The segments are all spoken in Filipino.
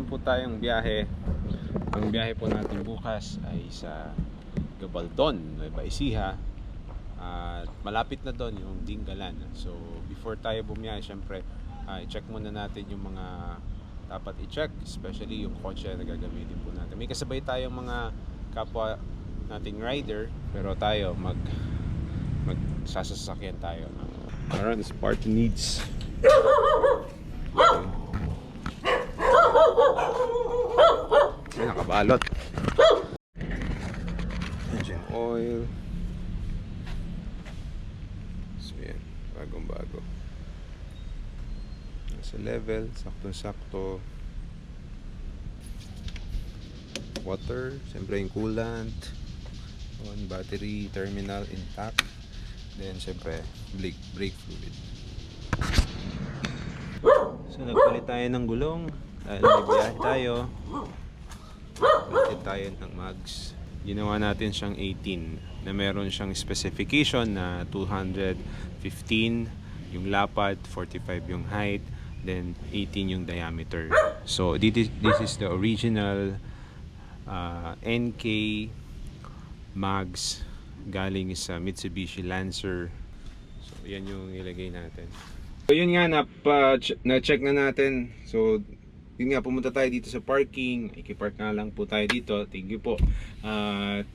meron po tayong biyahe. Ang biyahe po natin bukas ay sa Gabaldon, Nueva Ecija. At malapit na doon yung Dingalan. So before tayo bumiyahe, syempre i-check muna natin yung mga dapat i-check, especially yung kotse na gagamitin po natin. May kasabay tayong mga kapwa nating rider, pero tayo magsasasakyan tayo ng Aran Spartan needs. Ay, nakabalot. Engine oil. So yan, bagong bago. Nasa level, sakto-sakto. Water, siyempre yung coolant. On battery terminal intact. Then siyempre brake fluid. So nagpalit tayo ng gulong dahil may biyahe tayo. Palit tayo ng mags. Ginawa natin siyang 18 na meron siyang specification na 215 yung lapad, 45 yung height, then 18 yung diameter. So this is the original NK mags galing sa Mitsubishi Lancer. So yan yung ilagay natin. So yun nga, na-check na natin. So yun nga, pumunta tayo dito sa parking. Ikipark na lang po tayo dito. Thank you po. At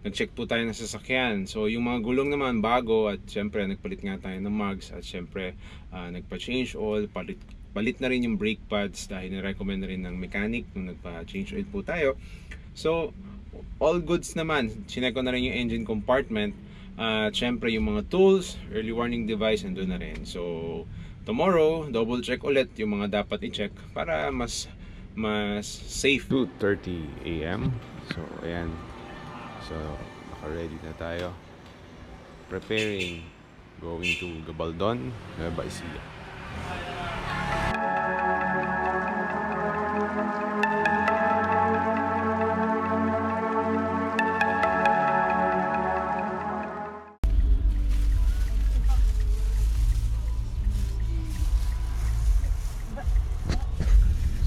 nag-check po tayo ng sasakyan. So yung mga gulong naman bago. At syempre nagpalit nga tayo ng mags. At syempre nagpa-change oil. Palit na rin yung brake pads dahil na-recommend na rin ng mechanic nung nagpa-change oil po tayo. So all goods naman. Chinek ko na rin yung engine compartment. At syempre yung mga tools, early warning device, nandun na rin. So tomorrow, double check ulit yung mga dapat i-check para mas safe. 2:30 AM. So ayan. So naka-ready na tayo. Preparing, going to Gabaldon, Nueva Ecija.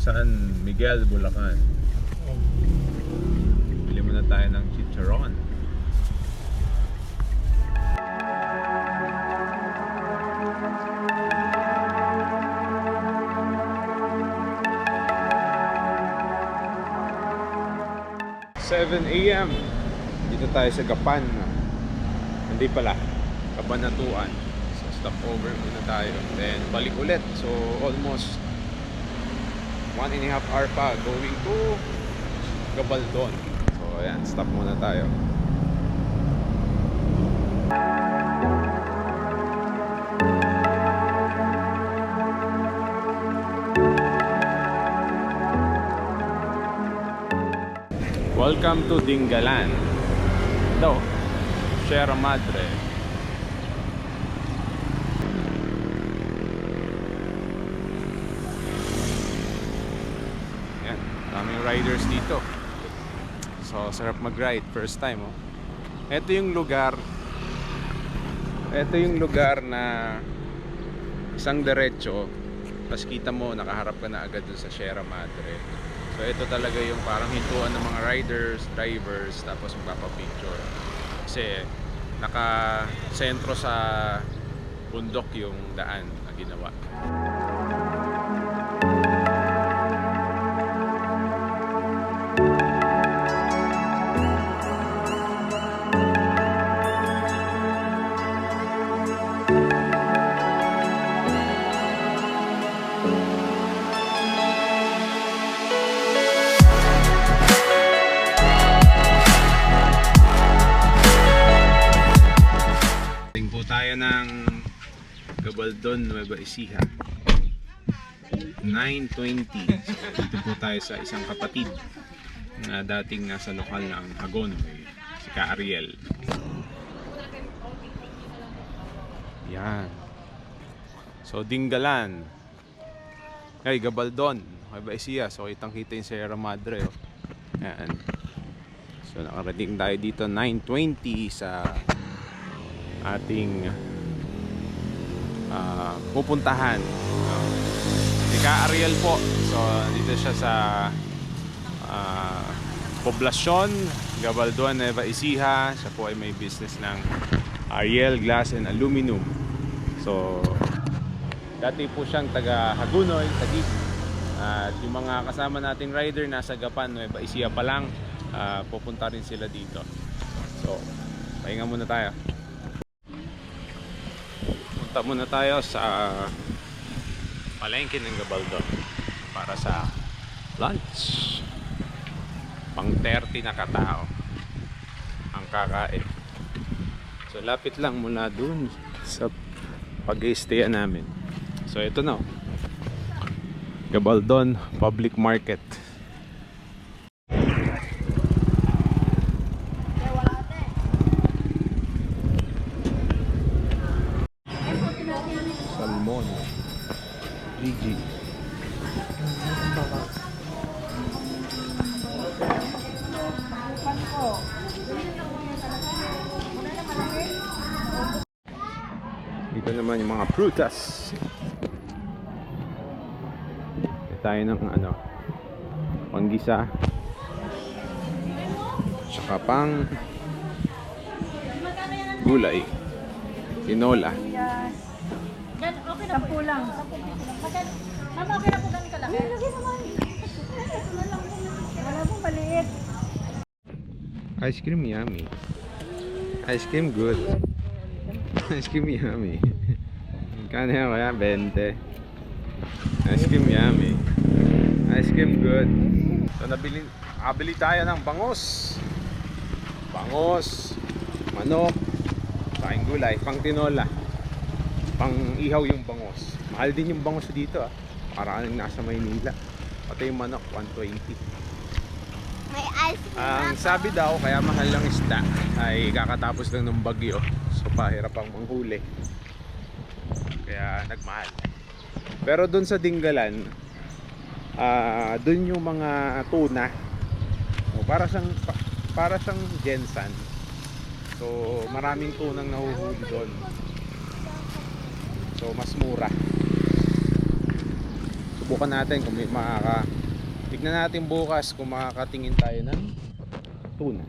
San Miguel, Bulacan. Bili muna tayo ng chicharon. (7 AM) dito tayo sa Gapan. Hindi pala, Kabanatuan. So stopover muna tayo, then balik ulit. So almost 1.5 hour pa going to Gabaldon. So ayan, stop muna tayo. Welcome to Dingalan. Ito, Sierra Madre. Daming riders dito. So sarap mag-ride first time, oh. Ito yung lugar na isang diretso, tapos kita mo nakaharap ka na agad dun sa Sierra Madre. So ito talaga yung parang hintuan ng mga riders, drivers, tapos magpapapicture. Kasi naka-sentro sa bundok yung daan na ginawa. Tayo ng Gabaldon, Nueva Ecija. 9:20. So, dito po tayo sa isang kapatid na dating nasa lokal ng Hagon, si Ka Ariel. Yan. So Dingalan. Ay, Gabaldon, Nueva Ecija. So kitang-kita yung Sierra Madre, oh. Yan. So nakarating tayo dito 9:20 sa ating pupuntahan. Si taga-Ariel po. So dito siya sa Poblacion, Gabaldon, Nueva Ecija. Siya po ay may business ng Ariel Glass and Aluminum. So dati po siyang taga Hagunoy, Taguig. At yung mga kasama nating rider nasa Gapan, Nueva Ecija pa lang, pupunta rin sila dito. So pahinga muna tayo. Punta muna tayo sa palengke ng Gabaldon para sa lunch. Pang 30 na katao ang kakain. So lapit lang mula dun sa pag-i-stayan namin. So ito na, Gabaldon Public Market. Salmon Gigi. Dito naman yung mga prutas. May tayo ng panggisa, tsaka pang gulay, tinola. Sampu lang. Mama, okay na po ganun kalaki? Lagi naman. Wala pong maliit. Ice cream yummy. Ice cream good. Ice cream yummy. Kano yan kaya? 20. Ice cream yummy. Ice cream good. So nabili tayo ng bangos. Bangos, manok, saka gulay, pang tinola. Pang ihaw yung bangos. Mahal din yung bangos dito Parang nasa Maynila. Pati yung manok 120. May ice cream. Ang sabi daw kaya mahal lang isda ay kakatapos lang ng bagyo. So pahirap ang manghuli. Kaya nagmahal. Pero dun sa Dingalan, dun yung mga tuna. So, para siyang gensan. So maraming tunang nahuhuli doon. So mas mura. Subukan natin kung may tignan natin bukas kung makakatingin tayo ng tuna.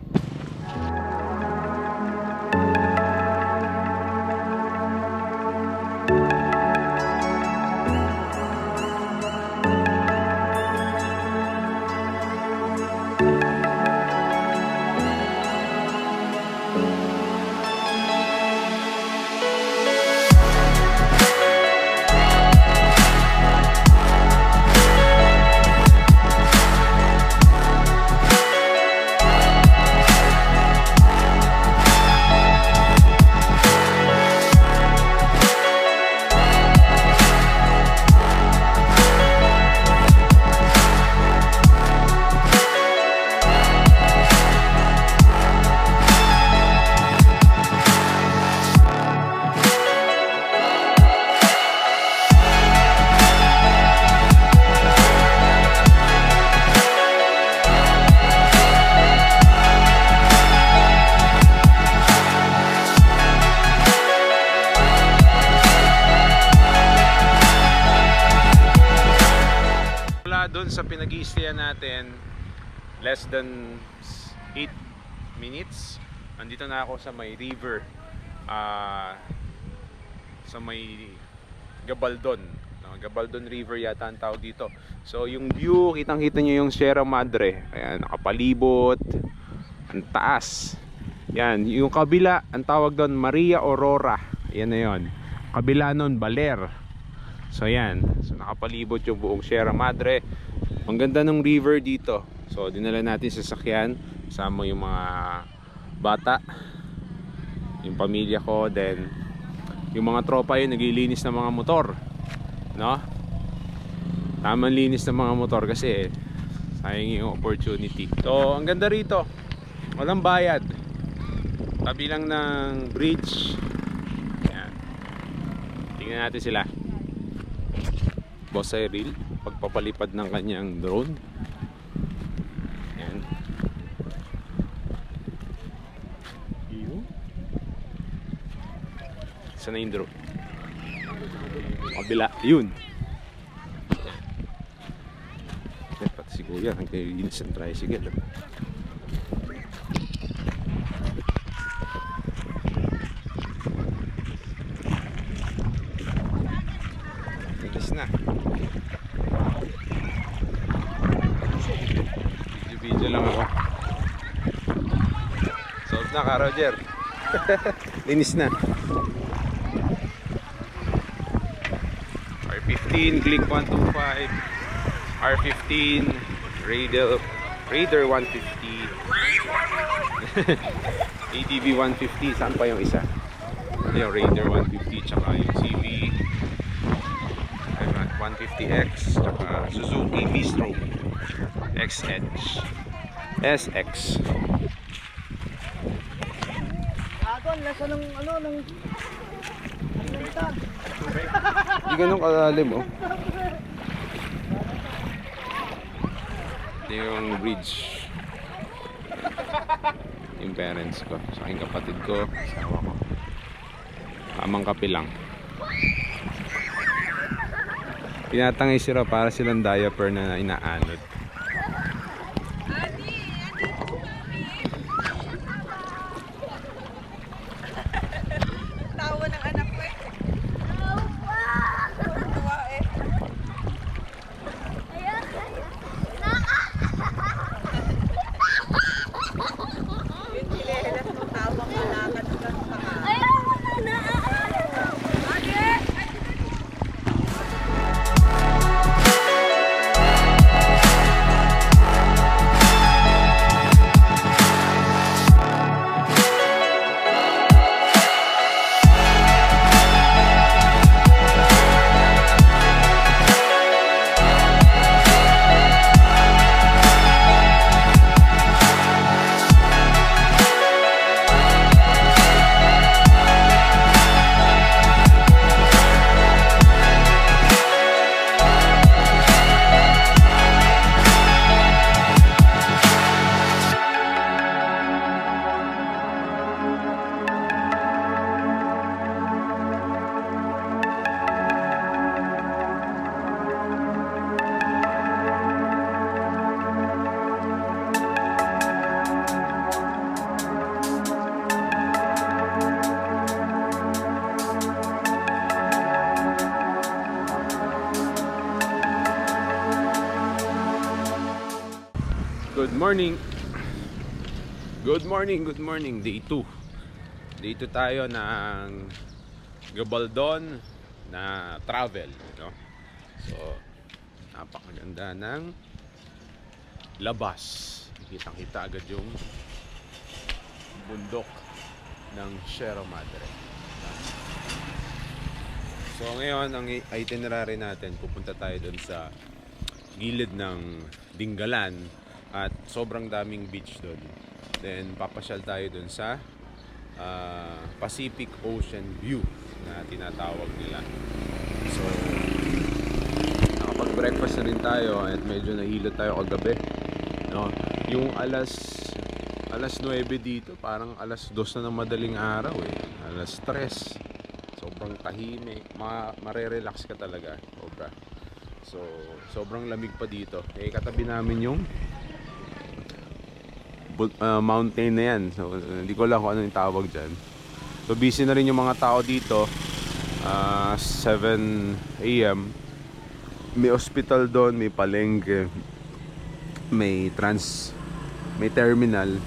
Doon sa pinag-i-stayan natin, less than 8 minutes andito na ako sa may river, sa may Gabaldon, Gabaldon River yata ang tawag dito. So yung view, kitang kita nyo yung Sierra Madre, ayan, nakapalibot, ang taas. Yan, yung kabila ang tawag doon Maria Aurora, yan na yun. Kabila nun Baler. So yan, so nakapalibot yung buong Sierra Madre. Ang ganda ng river dito. So dinala natin sa sasakyan, kasama yung mga bata, yung pamilya ko, then yung mga tropa yun naglilinis ng mga motor, no? Tamang linis ng mga motor kasi sayang yung opportunity. So ang ganda rito, walang bayad, tabi lang ng bridge. Yan, tingnan natin sila. Boss Cyril, pagpapalipad ng kanyang drone. Yan. Saan na yung drone? Kabila, yun. Si Kuya, naglilinis ng tricycle. Linis na. Video lang ako. Solve na ka, Roger. Linis na. R15, Glick 125, R15, Raider 150, ADV 150. Saan pa yung isa? Yung Raider 150, tsaka yung CV 150X, tsaka Suzuki V-Stroke X-Edge SX. Aton, nasa ng ano, ng... Hindi ganun kalalim, oh. Ito yung bridge. Yung parents ko, sa aking kapatid ko, asawa ko. Tamang kape lang. Tinatangay sila para silang diaper na inaanod. Tawa ng anak ko eh. Tawa eh. Yung chilelas mo tawang malakad ka pa ka. Good morning. Good morning, good morning. Day 2. Day 2 tayo ng Gabaldon na travel, no? So, napakaganda ng labas. Kitang-kita agad yung bundok ng Sierra Madre. So, ngayon ang itinerary natin, pupunta tayo doon sa gilid ng Dingalan. At sobrang daming beach doon. Then papasyal tayo doon sa Pacific Ocean View na tinatawag nila. So nakapag-breakfast na rin tayo at medyo nahilo tayo kagabi, no? Yung alas 9 dito, parang alas 2 na ng madaling araw eh. Alas 3. Sobrang tahimik, marerelax ka talaga, sobra. So sobrang lamig pa dito. Eh katabi namin yung mountain na yan. So, hindi ko lang kung ano yung tawag dyan. So busy na rin yung mga tao dito. 7 AM. May hospital doon, may palengke, may terminal.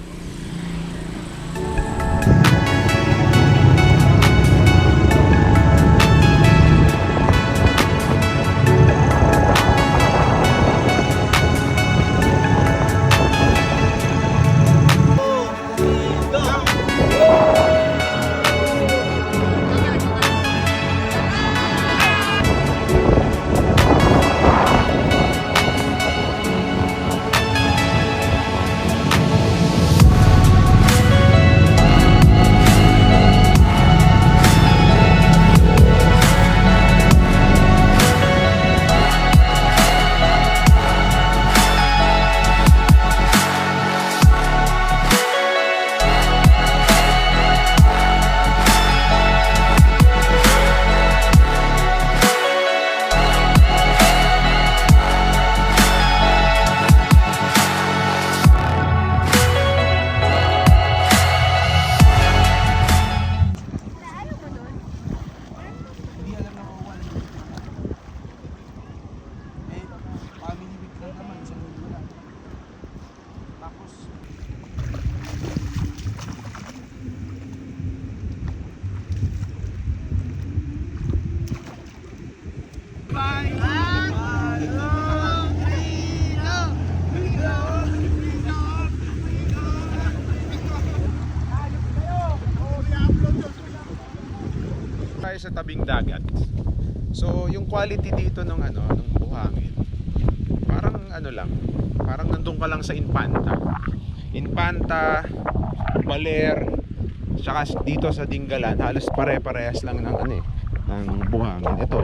Tayo sa tabing dagat. So, yung quality dito ng buhangin, parang parang nandun ka lang sa Infanta. Infanta, Baler, tsaka dito sa Dingalan, halos pare-parehas lang ng ng buhangin. Ito.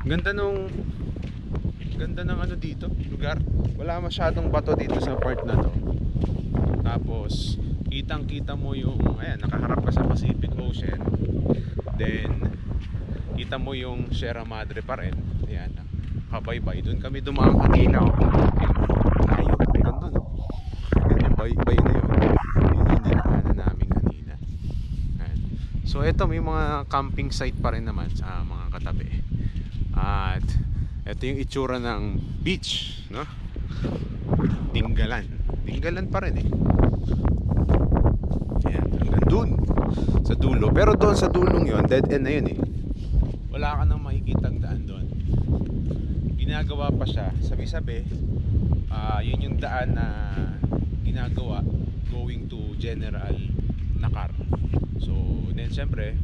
Ganda ng dito, lugar. Wala masyadong bato dito sa part na to. Tapos kitang-kita mo yung nakaharap ka sa Pacific Ocean. Then kita mo yung Sierra Madre pa rin. Ayan, kabaybay. Doon kami dumaan kanina. Layo, ganda no. Yan yung baybay na yun. Yun yung dinaanan namin kanina. Ayan. So ito, may mga camping site pa rin naman sa mga katabi. At ito yung itsura ng beach, no? Dingalan pa rin eh. Ayan, hanggang dun sa dulo. Pero doon sa dulong yon, dead end na yun eh. Wala ka nang makikitang daan doon. Ginagawa pa siya, sabi-sabi, yun yung daan na ginagawa going to General Nakar. So, then syempre,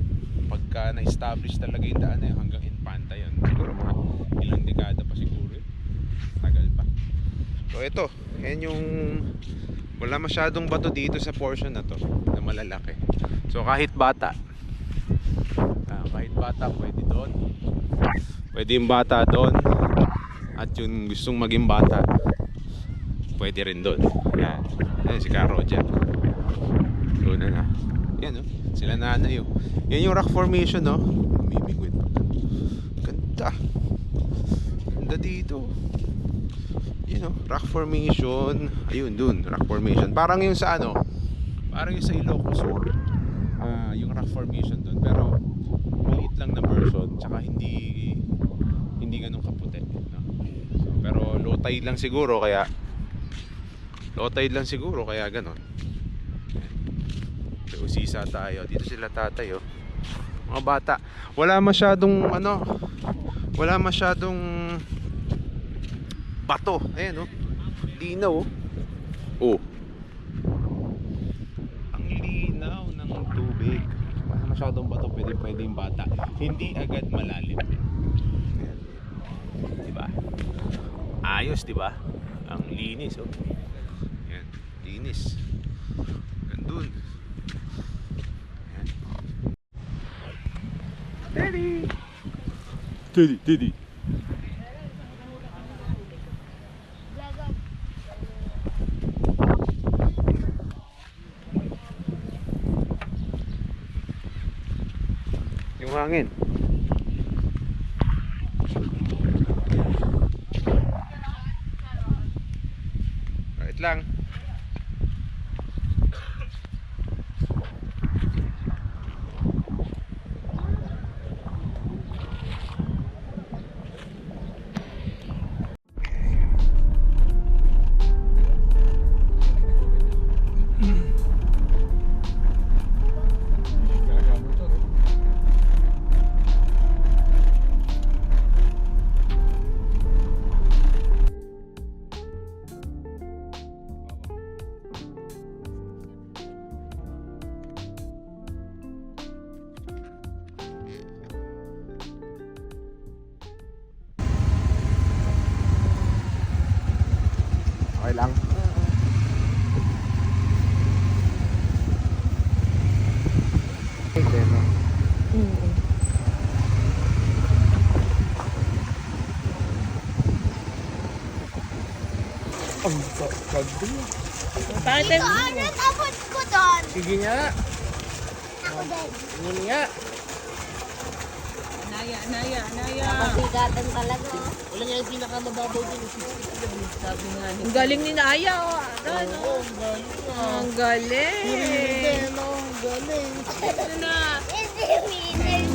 pagka na-establish talaga yung daan na yun, hanggang Infanta yun. Siguro mga ilang dekada pa siguro yun. Tagal pa. So ito, yan yung wala masyadong bato dito sa portion na to na malalaki. So kahit bata pwede doon. Pwede yung bata doon. At yung gustong maging bata pwede rin doon. Yan. Yan si Ka Roger. Doon na. Yan sila nanay Yan yung rock formation Umibigwit. Ganda dito. Rock formation. Ayun dun, rock formation. Parang yung sa parang yung sa Ilocos Sur. Yung rock formation dun, pero maliit lang na version, tsaka hindi ganun kaputi, no? So, pero low tide lang siguro kaya ganun. So, usisa tayo. Dito sila tatay mga bata. Wala masyadong bato. Ayan linaw ang linaw ng tubig. Wala masyadong bato, pwede yung bata. Hindi agad malalim. Ayan. Diba? Ayos, diba? Ang linis Ayan. Linis. Gandun. Ayan. Teddy yung hangin. Right lang. Okay lang. Bakit? Ano tapos ko doon? Sige nga. Ako din. Sige nga. Naya. Mabigatan talaga. Wala nga yung pinakamababaw din. Sabi nga. Ang galing ni Naya. Oo, ang galing. Ang galing. Ito na. Hindi, winner.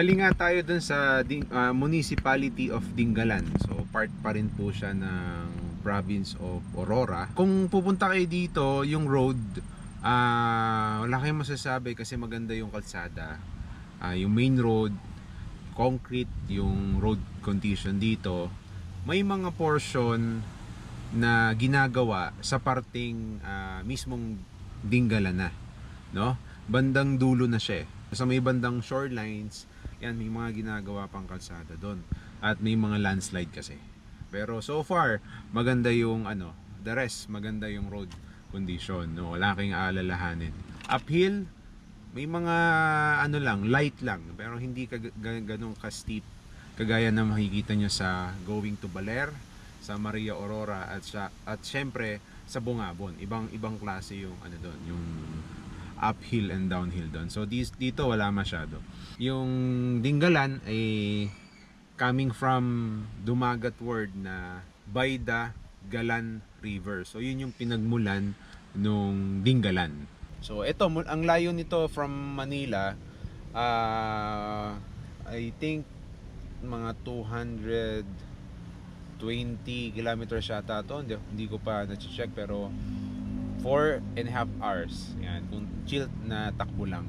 Galing nga tayo dun sa Municipality of Dingalan. So part pa rin po siya ng province of Aurora. Kung pupunta kayo dito, yung road, wala kayong masasabi kasi maganda yung kalsada. Yung main road, concrete yung road condition dito. May mga portion na ginagawa sa parting mismong Dingalan na, no? Bandang dulo na siya. Sa may bandang shorelines, yan, may mga ginagawa pang kalsada doon. At may mga landslide kasi. Pero so far, maganda yung the rest, maganda yung road condition, no? Wala kayong aalalahanin. Uphill, may mga light lang, pero hindi ganun ka-steep kagaya na makikita nyo sa going to Baler, sa Maria Aurora at syempre sa Bungabon. Ibang klase yung doon, yung uphill and downhill doon. So dito wala masyado. Yung Dingalan ay coming from Dumagat word na by the Galan River. So yun yung pinagmulan nung Dingalan. So ito, ang layo nito from Manila, I think mga 220 kilometers yata to. Hindi ko pa na-check, pero 4.5 hours. Yan, kung chill na takbo lang.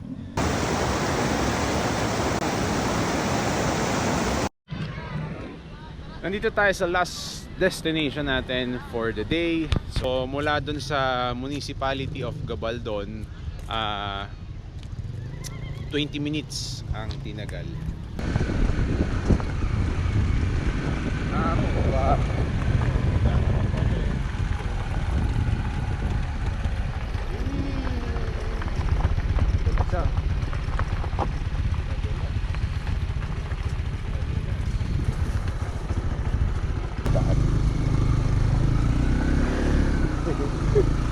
Nandito tayo sa last destination natin for the day. So mula dun sa Municipality of Gabaldon, 20 minutes ang tinagal.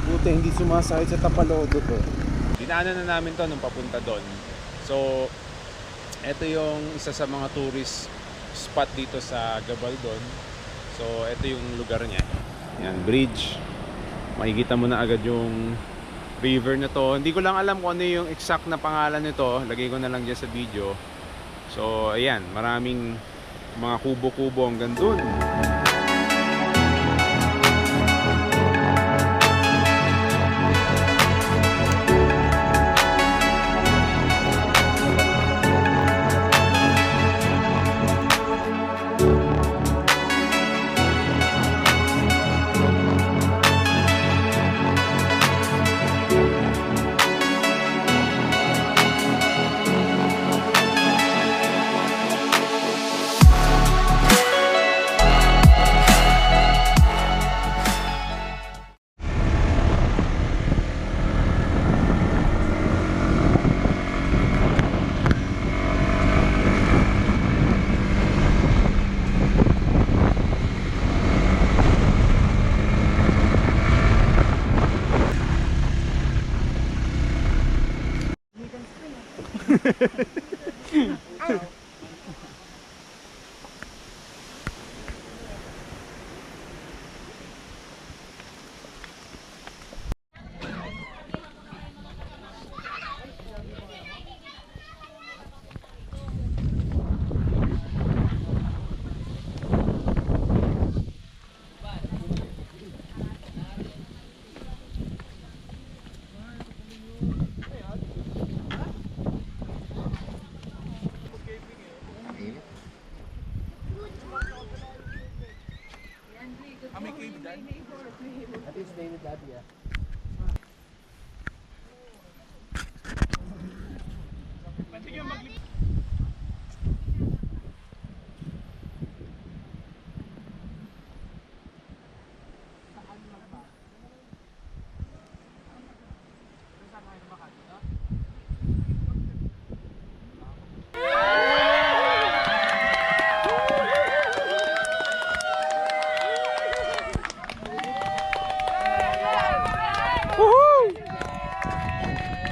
Buti hindi sumasakit sa Tapalodo to. Dinaanan na namin to nung papunta doon. So ito yung isa sa mga tourist spot dito sa Gabaldon. So ito yung lugar niya. Yan, bridge. Makikita mo na agad yung river na to. Hindi ko lang alam kung ano yung exact na pangalan nito. Lagay ko na lang dyan sa video. So ayan, maraming mga kubo-kubo hanggang dun.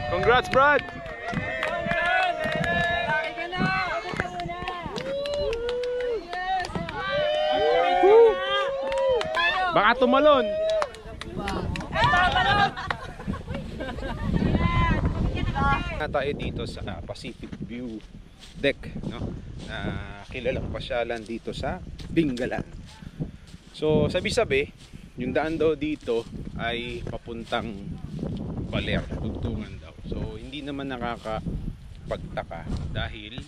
Congrats, Brad! Baka tumalon! Na tayo dito sa Pacific View deck, no? Na kilalang pasyalan dito sa Bingalan. So sabi-sabi, yung daan daw dito ay papuntang Baler, tugtungan daw. So hindi naman nakakapagtaka dahil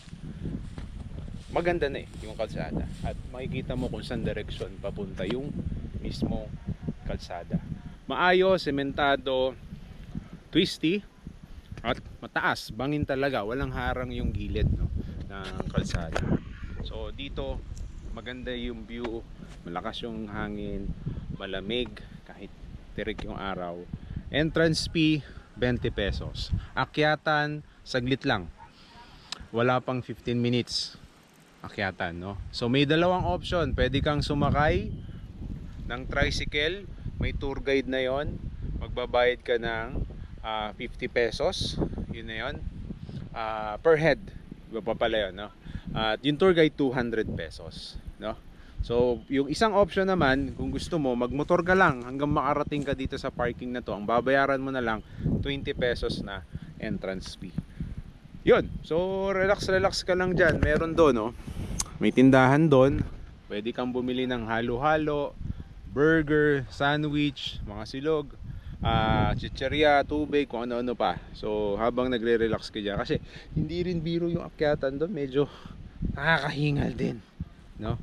maganda na yung kalsada at makikita mo kung saan direksyon papunta yung mismo kalsada. Maayos, sementado, twisty at mataas, bangin talaga, walang harang yung gilid, no, ng kalsada. So dito maganda yung view, malakas yung hangin, malamig kahit tirik yung araw. Entrance fee 20 pesos. Akyatan saglit lang. Wala pang 15 minutes akyatan, no? So may dalawang option, pwede kang sumakay ng tricycle, may tour guide na yon, magbabayad ka ng 50 pesos, yun na yun, per head, iba pa pala yun, no? At yung tour guide 200 pesos, no? So yung isang option naman, kung gusto mo magmotor ka lang hanggang makarating ka dito sa parking na to, ang babayaran mo na lang 20 pesos na entrance fee. Yun, so relax ka lang dyan. Meron doon, no? May tindahan doon, pwede kang bumili ng halo-halo, burger, sandwich, mga silog, chicheria, tubig, kung ano-ano pa. So habang nagre-relax ka dyan, kasi hindi rin biro yung akyatan doon, medyo nakakahingal din, no?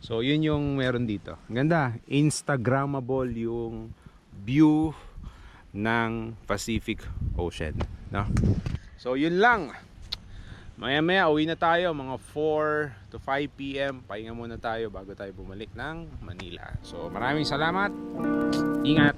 So yun yung meron dito. Ganda, instagrammable yung view ng Pacific Ocean, no? So yun lang. Maya uwi na tayo, mga 4 to 5 PM. Pahinga muna tayo bago tayo bumalik ng Manila. So maraming salamat. Ingat.